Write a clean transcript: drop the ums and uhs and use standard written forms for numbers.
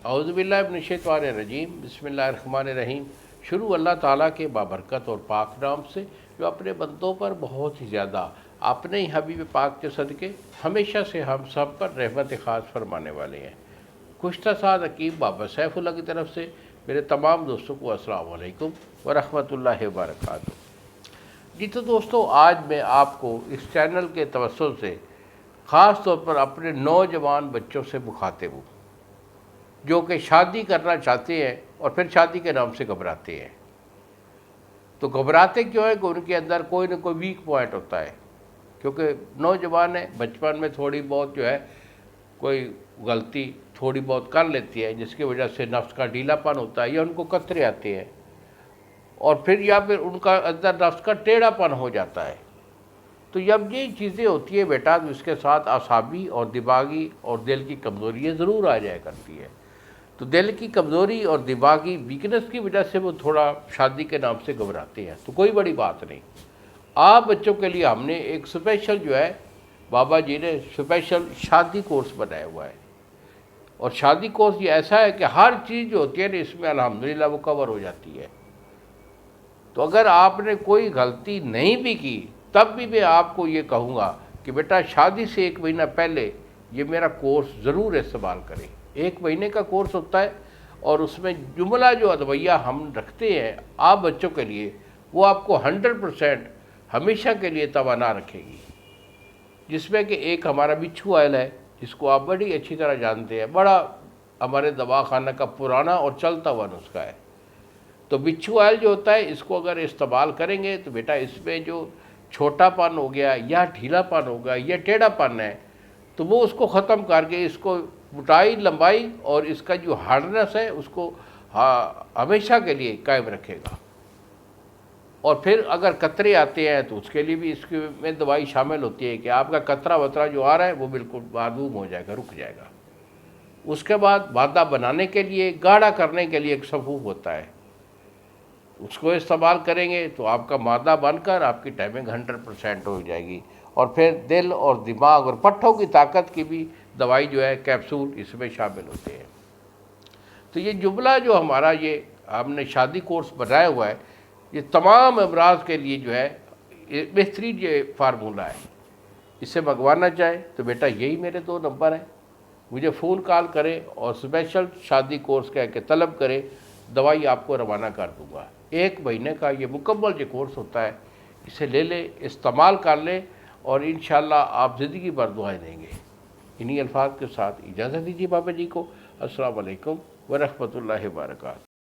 اعوذ باللہ من الشیطان الرجیم، بسم اللہ الرحمن الرحیم۔ شروع اللہ تعالیٰ کے بابرکت اور پاک نام سے جو اپنے بندوں پر بہت ہی زیادہ اپنے ہی حبیب پاک کے صدقے ہمیشہ سے ہم سب پر رحمت خاص فرمانے والے ہیں۔ گزشتہ سال حکیم بابا سیف اللہ کی طرف سے میرے تمام دوستوں کو السلام علیکم ورحمۃ اللہ وبرکاتہ۔ جی تو دوستو، آج میں آپ کو اس چینل کے توسط سے خاص طور پر اپنے نوجوان بچوں سے مخاطب ہوں جو کہ شادی کرنا چاہتے ہیں اور پھر شادی کے نام سے گھبراتے ہیں۔ تو گھبراتے کیوں ہیں کہ ان کے اندر کوئی نہ کوئی ویک پوائنٹ ہوتا ہے، کیونکہ نوجوان ہیں، بچپن میں تھوڑی بہت کوئی غلطی تھوڑی بہت کر لیتی ہے جس کی وجہ سے نفس کا ڈھیلا پن ہوتا ہے یا ان کو قطرے آتے ہیں، اور پھر ان کا اندر نفس کا ٹیڑھا پن ہو جاتا ہے۔ تو جب یہ چیزیں ہوتی ہیں بیٹا، تو اس کے ساتھ اعصابی اور دماغی اور دل کی کمزوریاں ضرور آ جایا کرتی ہے۔ تو دل کی کمزوری اور دماغی ویکنس کی وجہ سے وہ تھوڑا شادی کے نام سے گھبراتے ہیں، تو کوئی بڑی بات نہیں۔ آپ بچوں کے لیے ہم نے ایک اسپیشل بابا جی نے اسپیشل شادی کورس بنایا ہوا ہے، اور شادی کورس یہ ایسا ہے کہ ہر چیز جو ہوتی ہے نا اس میں الحمدللہ وہ کور ہو جاتی ہے۔ تو اگر آپ نے کوئی غلطی نہیں بھی کی تب بھی میں آپ کو یہ کہوں گا کہ بیٹا شادی سے ایک مہینہ پہلے یہ میرا کورس ضرور استعمال کریں۔ 1 مہینے کا کورس ہوتا ہے، اور اس میں جملہ جو ادویہ ہم رکھتے ہیں آپ بچوں کے لیے، وہ آپ کو 100% ہمیشہ کے لیے توانا رکھے گی۔ جس میں کہ ایک ہمارا بچھو آئل ہے جس کو آپ بڑی اچھی طرح جانتے ہیں، بڑا ہمارے دواخانہ کا پرانا اور چلتا ہوا نسخہ ہے۔ تو بچھو آئل جو ہوتا ہے، اس کو اگر استعمال کریں گے تو بیٹا اس میں جو چھوٹا پن ہو گیا یا ڈھیلا پن ہو گیا یا ٹیڑھا پن ہے، تو وہ اس کو ختم کر کے اس کو موٹائی لمبائی اور اس کا جو ہارڈنس ہے اس کو ہمیشہ کے لیے قائم رکھے گا۔ اور پھر اگر قطرے آتے ہیں تو اس کے لیے بھی اس میں دوائی شامل ہوتی ہے کہ آپ کا قطرہ وطرہ جو آ رہا ہے وہ بالکل معدوم ہو جائے گا، رک جائے گا۔ اس کے بعد مادہ بنانے کے لیے، گاڑھا کرنے کے لیے ایک سفوف ہوتا ہے، اس کو استعمال کریں گے تو آپ کا مادہ بن کر آپ کی ٹائمنگ 100% ہو جائے گی۔ اور پھر دل اور دماغ اور پٹھوں کی طاقت کی بھی دوائی کیپسول اس میں شامل ہوتے ہیں۔ تو یہ جملہ جو ہمارا ہم نے شادی کورس بنایا ہوا ہے، یہ تمام امراض کے لیے یہ بہترین فارمولہ ہے۔ اسے منگوانا چاہیں تو بیٹا یہی میرے 2 نمبر ہیں، مجھے فون کال کریں اور اسپیشل شادی کورس کہہ کے طلب کریں، دوائی آپ کو روانہ کر دوں گا۔ 1 مہینے کا یہ مکمل کورس ہوتا ہے، اسے لے لیں، استعمال کر لیں، اور انشاءاللہ آپ زندگی بھر دعائیں دیں گے۔ انہی الفاظ کے ساتھ اجازت دیجیے بابا جی کو۔ السلام علیکم ورحمۃ اللہ وبرکاتہ۔